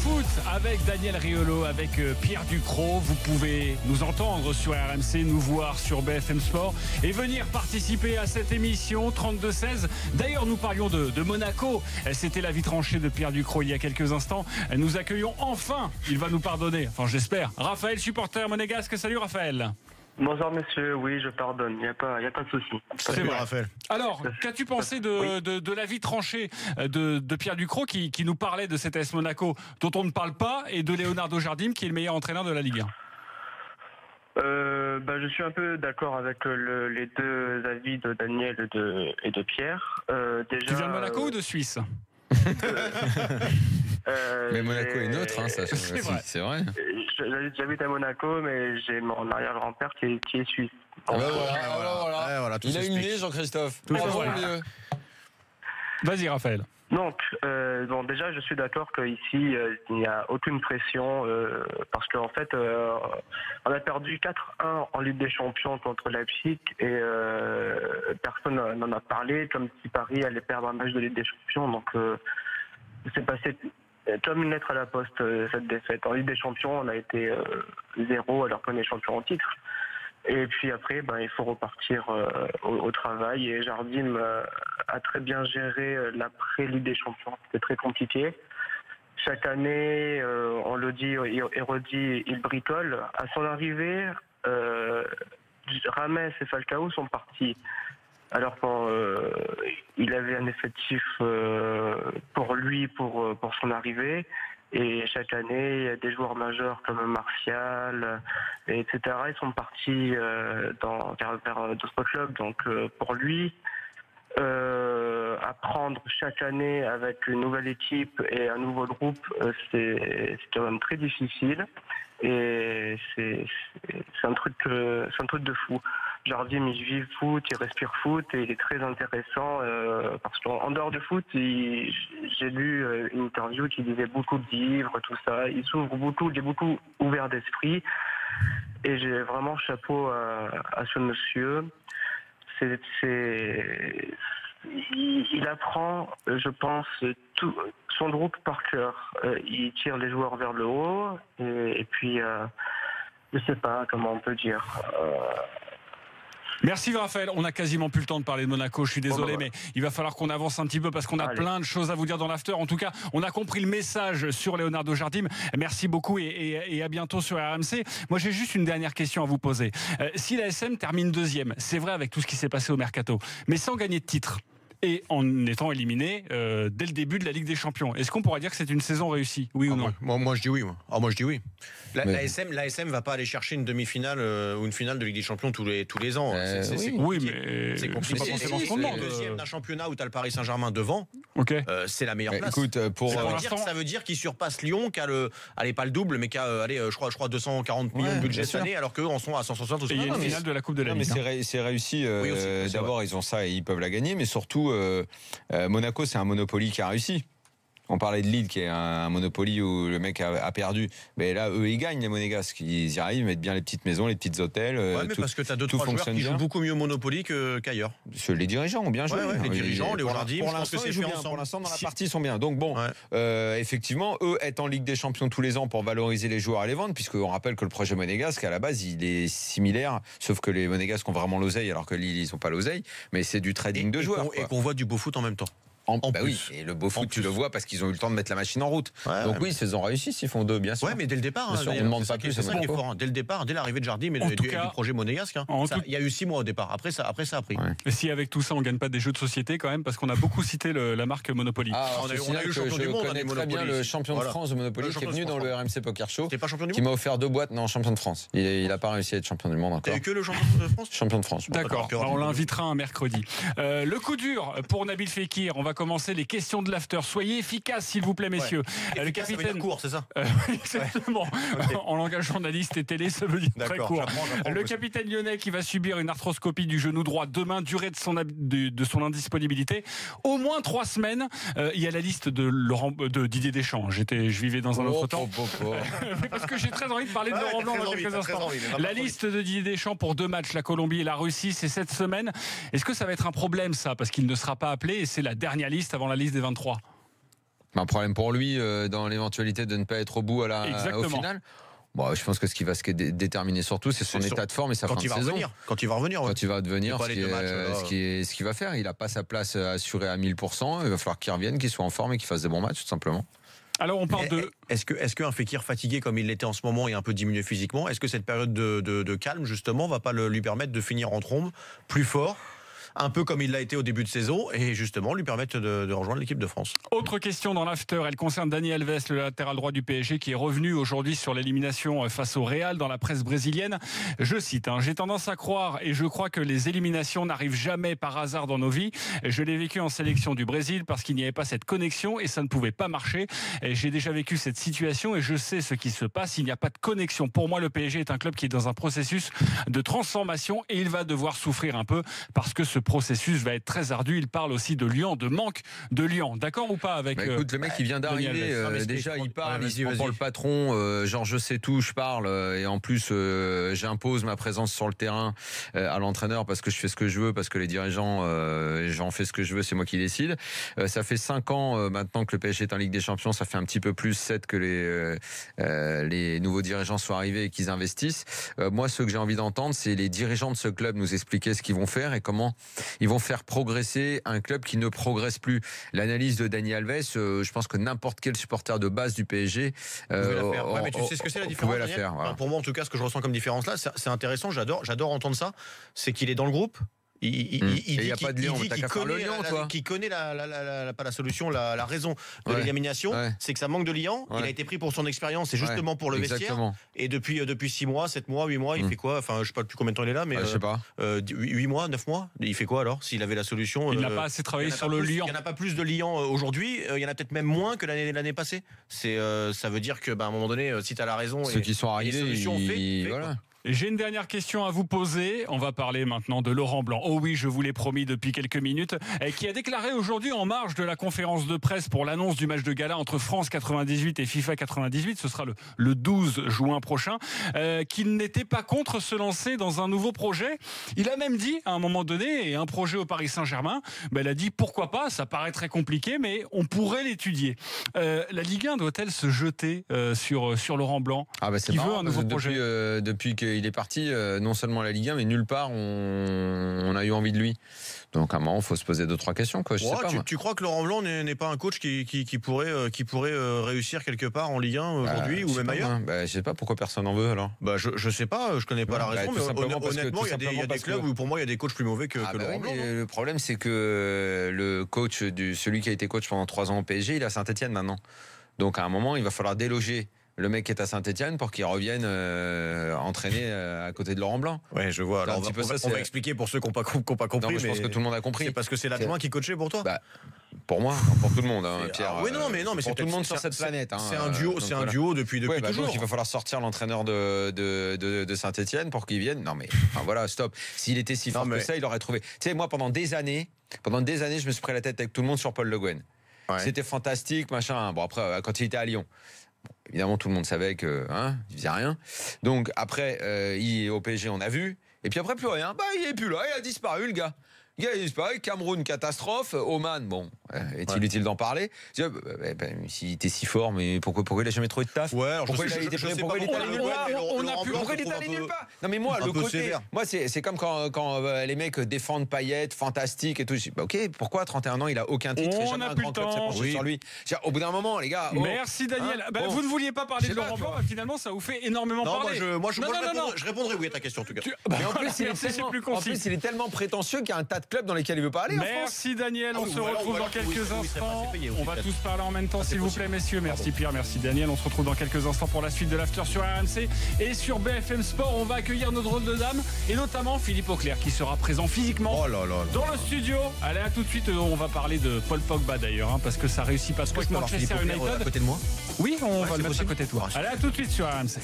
foot avec Daniel Riolo, avec Pierre Ducrot. Vous pouvez nous entendre sur RMC, nous voir sur BFM Sport et venir participer à cette émission 32-16. D'ailleurs, nous parlions de Monaco. C'était la vie tranchée de Pierre Ducrot il y a quelques instants. Nous accueillons enfin, il va nous pardonner, enfin j'espère, Raphaël, supporter monégasque. Salut Raphaël. Bonjour messieurs, oui je pardonne, il n'y a pas de souci. C'est vrai, Raphaël. Alors, qu'as-tu pensé de la vie tranchée de Pierre Ducrot qui nous parlait de cet AS Monaco dont on ne parle pas et de Leonardo Jardim qui est le meilleur entraîneur de la Ligue 1? Je suis un peu d'accord avec les deux avis de Daniel et de Pierre. Déjà, tu viens de Monaco ou de Suisse? Mais Monaco est neutre, hein, ça. C'est vrai. J'habite à Monaco, mais j'ai mon arrière-grand-père qui est suisse. Voilà, il a une nez, Jean-Christophe. Voilà. Vas-y, Raphaël. Donc, déjà, je suis d'accord qu'ici, il n'y a aucune pression, parce qu'en fait, on a perdu 4-1 en Ligue des Champions contre Leipzig, et personne n'en a parlé, comme si Paris allait perdre un match de Ligue des Champions. Donc, c'est passé comme une lettre à la poste, cette défaite. En Ligue des Champions, on a été 0 alors qu'on est champion en titre. Et puis après, il faut repartir au travail. Et Jardim a très bien géré l'après-Ligue des Champions. C'était très compliqué. Chaque année, on le dit et redit, il bricole. À son arrivée, Rames et Falcao sont partis. Alors qu'il avait un effectif pour lui, pour son arrivée. Et chaque année, il y a des joueurs majeurs comme Martial, etc. Ils sont partis vers d'autres clubs. Donc pour lui, apprendre chaque année avec une nouvelle équipe et un nouveau groupe, c'est quand même très difficile. Et c'est un truc de fou. Jardim, il vit foot, il respire foot et il est très intéressant parce qu'en dehors de foot, j'ai lu une interview qui disait beaucoup de livres, tout ça. Il s'ouvre beaucoup, il est beaucoup ouvert d'esprit et j'ai vraiment chapeau à ce monsieur. Il apprend, je pense, tout son groupe par cœur. Il tire les joueurs vers le haut et puis je sais pas comment on peut dire. Merci Raphaël, on a quasiment plus le temps de parler de Monaco, je suis désolé, mais il va falloir qu'on avance un petit peu parce qu'on a plein de choses à vous dire dans l'after. En tout cas, on a compris le message sur Leonardo Jardim. Merci beaucoup et à bientôt sur RMC. Moi, j'ai juste une dernière question à vous poser. Si la SM termine deuxième, c'est vrai avec tout ce qui s'est passé au Mercato, mais sans gagner de titre et en étant éliminé dès le début de la Ligue des Champions, est-ce qu'on pourrait dire que c'est une saison réussie, oui ou non? Moi je dis oui. Moi je dis oui. L'ASM va pas aller chercher une demi-finale ou une finale de Ligue des Champions tous les ans. Oui, mais c'est compliqué. C'est pas forcément ce qu'on demande. Deuxième d'un championnat où tu as le Paris Saint-Germain devant, c'est la meilleure place. Écoute, ça veut dire qu'il surpasse Lyon, qui a pas le double, mais qui a je crois 240 millions de budget cette année, alors qu'eux en sont à 160 ou 160. Et il y a une finale de la Coupe de la Ligue. Mais c'est réussi. D'abord, ils ont ça et ils peuvent la gagner, mais surtout, Monaco, c'est un Monopoly qui a réussi. On parlait de Lille qui est un Monopoly où le mec a perdu. Mais là, eux, ils gagnent, les Monégasques. Ils y arrivent, ils mettent bien les petites maisons, les petits hôtels. Mais parce que tu as 2-3 joueurs qui jouent beaucoup mieux au Monopoly qu'ailleurs. Les dirigeants ont bien joué. Les dirigeants, les Jardim, je pense que c'est fait ensemble. Pour l'instant, dans la partie, ils sont bien. Donc bon, effectivement, eux être en Ligue des Champions tous les ans pour valoriser les joueurs et les vendre, puisqu'on rappelle que le projet Monégasque, à la base, il est similaire, sauf que les Monégasques ont vraiment l'oseille, alors que Lille, ils n'ont pas l'oseille. Mais c'est du trading de joueurs. Et qu'on voit du beau foot en même temps. Oui, et le beau foot, tu le vois parce qu'ils ont eu le temps de mettre la machine en route. Donc oui, ils ont réussi s'ils font deux, bien sûr. Mais dès le départ, on ne demande pas plus. C'est ça qui est fort. Dès le départ, dès l'arrivée de Jardim et du projet monégasque, il y a eu 6 mois au départ. Après, ça a pris. Et si avec tout ça, on ne gagne pas des jeux de société quand même, parce qu'on a beaucoup cité la marque Monopoly. On a eu le champion du monde. Je connais très bien le champion de France de Monopoly qui est venu dans le RMC Poker Show. T'es pas champion du monde ? Qui m'a offert 2 boîtes, non, champion de France. Il n'a pas réussi à être champion du monde encore. T'as eu que le champion de France ? Champion de France. D'accord, on l'invitera un mercredi. Le coup dur pour Nabil Fekir. On va commencer les questions de l'after. Soyez efficaces, s'il vous plaît, messieurs. Le capitaine court, c'est ça ? Exactement. En langage journaliste et télé, ça veut dire très court. Le capitaine lyonnais qui va subir une arthroscopie du genou droit demain, durée de son indisponibilité. Au moins 3 semaines. Il y a la liste de Didier Deschamps. Je vivais dans un autre temps. Parce que j'ai très envie de parler de Laurent Blanc dans quelques instants. La liste de Didier Deschamps pour 2 matchs, la Colombie et la Russie, c'est cette semaine. Est-ce que ça va être un problème, ça ? Parce qu'il ne sera pas appelé et c'est la dernière liste avant la liste des 23. Un problème pour lui dans l'éventualité de ne pas être au bout au final. Bon, je pense que ce qui va se déterminer surtout, c'est son état de forme et sa fin de saison. Quand il va revenir. Quand il va revenir, ce qu'il va faire. Il n'a pas sa place assurée à 1000%. Il va falloir qu'il revienne, qu'il soit en forme et qu'il fasse des bons matchs, tout simplement. Alors on parle de... Est-ce qu'un Fekir fatigué comme il l'était en ce moment et un peu diminué physiquement, est-ce que cette période de calme, justement, va pas lui permettre de finir en trombe plus fort, un peu comme il l'a été au début de saison, et justement lui permettre de rejoindre l'équipe de France? Autre question dans l'after, elle concerne Dani Alves, le latéral droit du PSG, qui est revenu aujourd'hui sur l'élimination face au Real dans la presse brésilienne. Je cite, j'ai tendance à croire, et je crois que les éliminations n'arrivent jamais par hasard dans nos vies. Je l'ai vécu en sélection du Brésil parce qu'il n'y avait pas cette connexion et ça ne pouvait pas marcher. J'ai déjà vécu cette situation et je sais ce qui se passe. Il n'y a pas de connexion. Pour moi, le PSG est un club qui est dans un processus de transformation et il va devoir souffrir un peu parce que ce processus va être très ardu. Il parle aussi de Lyon, de manque de Lyon. D'accord ou pas avec écoute, le mec il vient d'arriver, déjà il parle, il se prend pour le patron, genre je sais tout, je parle, et en plus j'impose ma présence sur le terrain à l'entraîneur parce que je fais ce que je veux, parce que les dirigeants, j'en fais ce que je veux, c'est moi qui décide. Ça fait 5 ans maintenant que le PSG est en Ligue des Champions, ça fait un petit peu plus 7 que les nouveaux dirigeants soient arrivés et qu'ils investissent. Moi, ce que j'ai envie d'entendre, c'est les dirigeants de ce club nous expliquer ce qu'ils vont faire et comment ils vont faire progresser un club qui ne progresse plus. L'analyse de Dani Alves, je pense que n'importe quel supporter de base du PSG mais tu sais ce que c'est la différence, voilà. Pour moi, en tout cas, ce que je ressens comme différence là, c'est intéressant, j'adore entendre ça, c'est qu'il est dans le groupe. Il n'y a pas de Lyon, t'as qu'à faire le Lyon, toi. Qui connaît pas la solution, la raison de l'élimination, c'est que ça manque de liant. Il a été pris pour son expérience et justement pour le vestiaire. Et depuis 6 mois, 7 mois, 8 mois, il fait quoi? Enfin, je sais pas depuis combien de temps il est là, mais je sais pas. 8 mois, 9 mois, il fait quoi alors? S'il avait la solution, il n'a pas assez travaillé sur le liant. Il n'y en a pas plus de liant aujourd'hui. Il y en a peut-être même moins que l'année passée. Ça veut dire que, à un moment donné, si tu as la raison, ceux qui sont arrivés, voilà. J'ai une dernière question à vous poser. On va parler maintenant de Laurent Blanc. Oh oui, je vous l'ai promis depuis quelques minutes. Qui a déclaré aujourd'hui en marge de la conférence de presse pour l'annonce du match de gala entre France 98 et FIFA 98, ce sera le 12 juin prochain, qu'il n'était pas contre se lancer dans un nouveau projet. Il a même dit, à un moment donné, et un projet au Paris Saint-Germain, il a dit pourquoi pas, ça paraît très compliqué, mais on pourrait l'étudier. La Ligue 1 doit-elle se jeter sur Laurent Blanc qui veut un nouveau projet depuis qu'il est parti, non seulement à la Ligue 1, mais nulle part on a eu envie de lui. Donc à un moment, il faut se poser 2-3 questions. Quoi. Tu crois que Laurent Blanc n'est pas un coach qui pourrait réussir quelque part en Ligue 1 aujourd'hui ou même ailleurs? Je sais pas pourquoi personne n'en veut alors. Je sais pas, je connais pas la raison, mais honnêtement, il y a des clubs où pour moi il y a des coachs plus mauvais que Laurent Blanc. Le problème, c'est que le coach, celui qui a été coach pendant 3 ans au PSG, il est à Saint-Etienne maintenant. Donc à un moment, il va falloir déloger le mec qui est à Saint-Etienne pour qu'il revienne entraîner à côté de Laurent Blanc. Ouais, je vois. Alors on va expliquer pour ceux qui n'ont pas compris. Non, mais je pense que tout le monde a compris. C'est parce que c'est l'adjoint qui coachait pour toi. Pour moi, pour tout le monde, Pierre. Oui, mais pour c'est tout le monde sur cette planète. C'est un duo depuis toujours. Donc il va falloir sortir l'entraîneur de Saint-Etienne pour qu'il vienne. Non mais voilà, stop. S'il était si fort que ça, il aurait trouvé. Tu sais, moi pendant des années, je me suis pris la tête avec tout le monde sur Paul Le Guen. C'était fantastique, machin. Bon après, quand il était à Lyon. Évidemment, tout le monde savait que il faisait rien. Donc après, au PSG, on a vu. Et puis après, plus rien. Il est plus là. Il a disparu, le gars. Il a disparu. Cameroun, catastrophe. Oman, bon, est-il utile d'en parler? S'il était si fort, mais pourquoi il a jamais trouvé de taf? Pourquoi il est allé nulle part? Non mais moi, le côté, c'est comme quand les mecs défendent Payet, fantastique et tout. Je dis, ok, pourquoi à 31 ans il a aucun titre et jamais un grand club s'est penché sur lui? Au bout d'un moment, les gars. Merci Daniel. Vous ne vouliez pas parler de Laurent Blanc, finalement ça vous fait énormément parler. Je répondrai oui à ta question en tout cas. Mais en plus, il est tellement prétentieux qu'il y a un tas de clubs dans lesquels il veut pas aller. Merci Daniel, on se retrouve dans quelques instants. On va tous parler en même temps, s'il vous plaît, messieurs. Merci Pierre, merci Daniel. On se retrouve dans quelques instants pour la suite de l'after sur RMC et sur BFM Sport. On va accueillir nos drôles de dames et notamment Philippe Auclair qui sera présent physiquement dans le studio. Allez, à tout de suite. On va parler de Paul Pogba d'ailleurs, parce que ça réussit pas trop avec Manchester United. À côté de moi. Oui, on va le mettre à côté de toi. Allez, à tout de suite sur RMC.